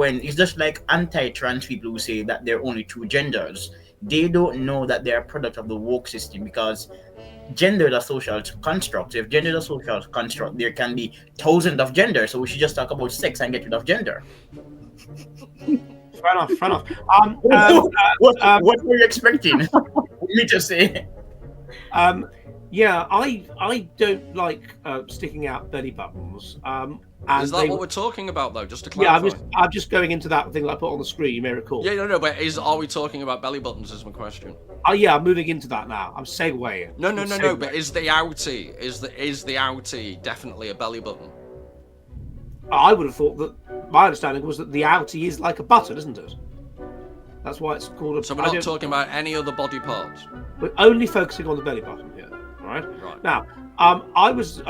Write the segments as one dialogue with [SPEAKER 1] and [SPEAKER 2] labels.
[SPEAKER 1] when it's just like anti-trans people who say that there are only two genders. They don't know that they're a product of the woke system, because gender is a social construct. If gender is a social construct, there can be thousands of genders. So we should just talk about sex and get rid of gender.
[SPEAKER 2] Fair enough. Fair enough.
[SPEAKER 1] What were you expecting me to say?
[SPEAKER 2] Um, yeah, I don't like sticking out belly buttons.
[SPEAKER 3] Is
[SPEAKER 2] And
[SPEAKER 3] that
[SPEAKER 2] they
[SPEAKER 3] what
[SPEAKER 2] were
[SPEAKER 3] we're talking about, though? Just to
[SPEAKER 2] yeah.
[SPEAKER 3] clarify.
[SPEAKER 2] I'm just going into that thing that I put on the screen. You may recall.
[SPEAKER 3] Yeah, no. But are we talking about belly buttons? Is my question.
[SPEAKER 2] Oh yeah, I'm moving into that now. I'm segueing.
[SPEAKER 3] No. But is the outie definitely a belly button?
[SPEAKER 2] I would have thought that my understanding was that the outie is like a button, isn't it? That's why it's called a.
[SPEAKER 3] So we're not talking about any other body parts.
[SPEAKER 2] We're only focusing on the belly button here. All right.
[SPEAKER 3] Right.
[SPEAKER 2] Now, I was.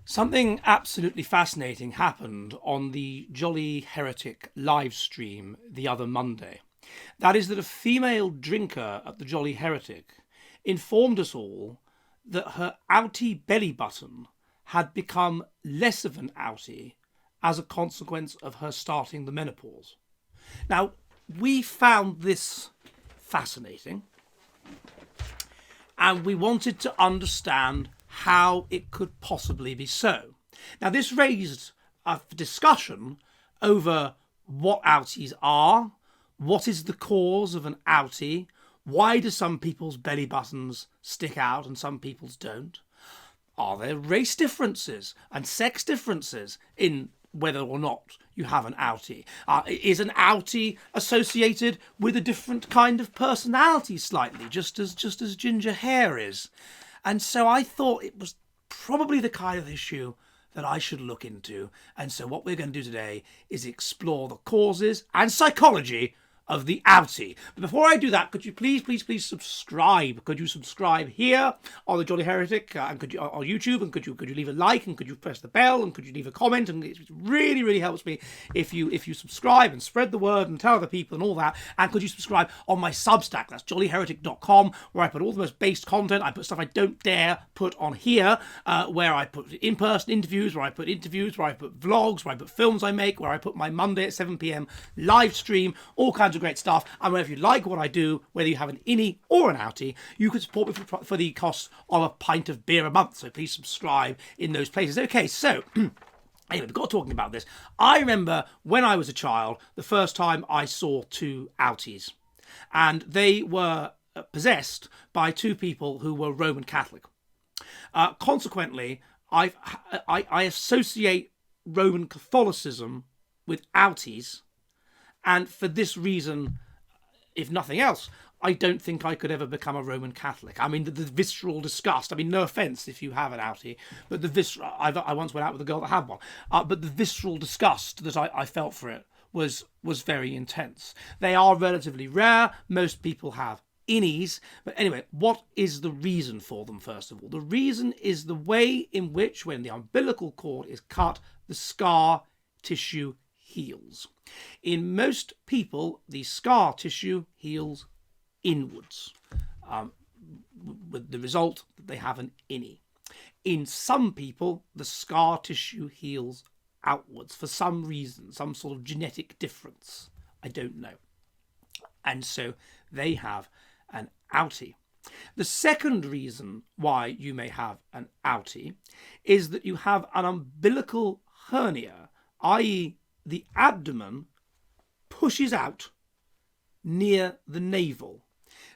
[SPEAKER 2] Something absolutely fascinating happened on the Jolly Heretic live stream the other Monday. That is that a female drinker at the Jolly Heretic informed us all that her outie belly button had become less of an outie as a consequence of her starting the menopause. Now, we found this fascinating, and we wanted to understand how it could possibly be so. Now, this raised a discussion over what outies are, what is the cause of an outie, why do some people's belly buttons stick out and some people's don't? Are there race differences and sex differences in whether or not you have an outie? Is an outie associated with a different kind of personality slightly, just as ginger hair is? And so I thought it was probably the kind of issue that I should look into. And so what we're going to do today is explore the causes and psychology of the outie. But before I do that, could you please subscribe? Could you subscribe here on the Jolly Heretic and could you on YouTube, and could you leave a like, and could you press the bell, and could you leave a comment? And it really helps me if you subscribe and spread the word and tell other people and all that. And could you subscribe on my Substack? That's jollyheretic.com, where I put all the most based content. I put stuff I don't dare put on here, where I put in-person interviews, where I put vlogs, where I put films I make, where I put my Monday at 7 p.m. live stream, all kinds of great stuff. And if you like what I do, whether you have an innie or an outie, you can support me for the cost of a pint of beer a month. So please subscribe in those places. Okay, so anyway, we've got talking about this. I remember when I was a child, the first time I saw two outies, and they were possessed by two people who were Roman Catholic. Consequently, I associate Roman Catholicism with outies. And for this reason, if nothing else, I don't think I could ever become a Roman Catholic. I mean, the visceral disgust. I mean, no offence if you have an outie, but the visceral. I once went out with a girl that had one, but the visceral disgust that I felt for it was very intense. They are relatively rare. Most people have innies, but anyway, what is the reason for them? First of all, the reason is the way in which, when the umbilical cord is cut, the scar tissue heals. In most people, the scar tissue heals inwards, with the result that they have an innie. In some people, the scar tissue heals outwards for some reason, some sort of genetic difference. I don't know. And so they have an outie. The second reason why you may have an outie is that you have an umbilical hernia, i.e., the abdomen pushes out near the navel.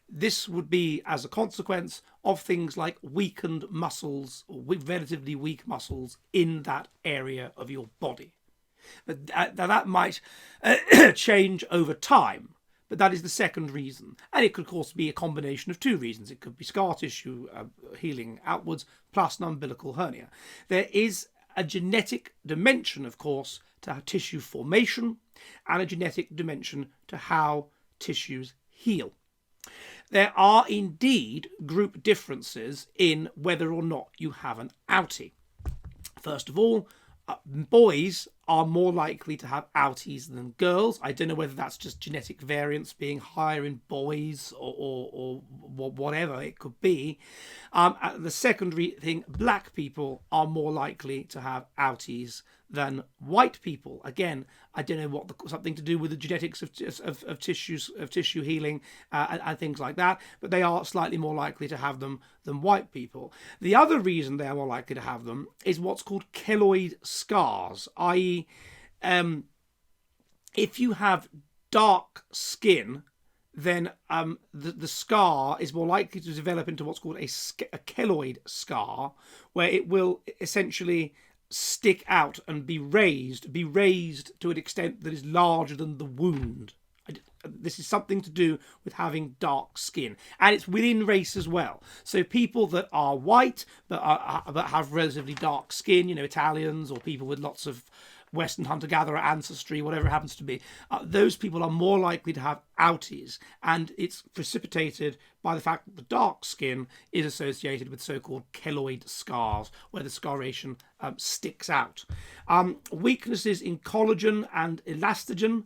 [SPEAKER 2] This would be as a consequence of things like weakened muscles, or relatively weak muscles in that area of your body. But that might change over time. But that is the second reason. And it could, of course, be a combination of two reasons. It could be scar tissue healing outwards plus an umbilical hernia. There is a genetic dimension, of course, to tissue formation, and a genetic dimension to how tissues heal. There are indeed group differences in whether or not you have an outie. First of all, boys are more likely to have outies than girls. I don't know whether that's just genetic variance being higher in boys or whatever it could be. The secondary thing, black people are more likely to have outies than white people. Again, I don't know what something to do with the genetics of tissue healing and things like that, but they are slightly more likely to have them than white people. The other reason they are more likely to have them is what's called keloid scars, i.e., if you have dark skin, then the scar is more likely to develop into what's called a keloid scar, where it will essentially stick out and be raised to an extent that is larger than the wound. This is something to do with having dark skin, and it's within race as well. So people that are white but have relatively dark skin, Italians or people with lots of Western hunter-gatherer ancestry, whatever it happens to be, those people are more likely to have outies, and it's precipitated by the fact that the dark skin is associated with so-called keloid scars, where the scarration sticks out. Weaknesses in collagen and elastogen,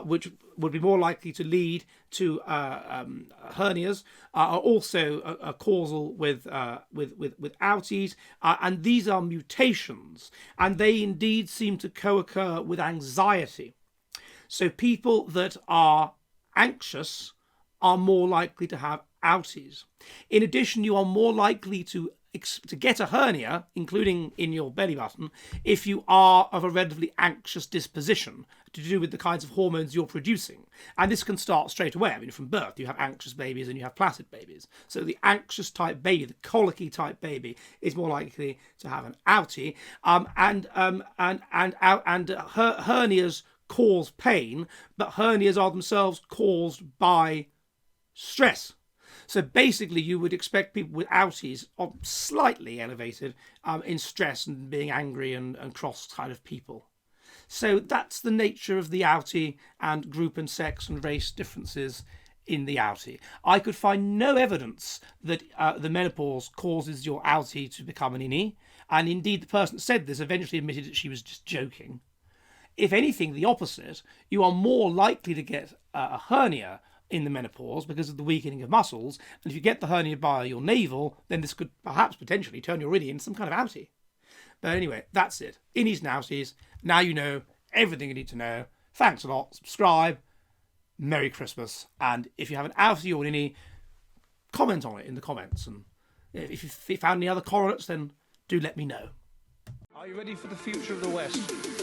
[SPEAKER 2] which would be more likely to lead to hernias, are also causal with outies, and these are mutations, and they indeed seem to co-occur with anxiety. So people that are anxious are more likely to have outies. In addition, you are more likely to get a hernia, including in your belly button, if you are of a relatively anxious disposition, to do with the kinds of hormones you're producing. And this can start straight away. I mean, from birth, you have anxious babies and you have placid babies. So the anxious type baby, the colicky type baby, is more likely to have an outie. Hernias cause pain, but hernias are themselves caused by stress. So basically, you would expect people with outies are slightly elevated in stress and being angry and cross kind of people. So that's the nature of the outie and group and sex and race differences in the outie. I could find no evidence that the menopause causes your outie to become an innie, and indeed the person that said this eventually admitted that she was just joking. If anything, the opposite. You are more likely to get a hernia in the menopause because of the weakening of muscles, and if you get the hernia by your navel, then this could perhaps potentially turn your innie into some kind of outie. But anyway, that's it. Innies and outies. Now you know everything you need to know. Thanks a lot. Subscribe. Merry Christmas. And if you have an outie or an innie, comment on it in the comments. And if you found any other correlates, then do let me know. Are you ready for the future of the West?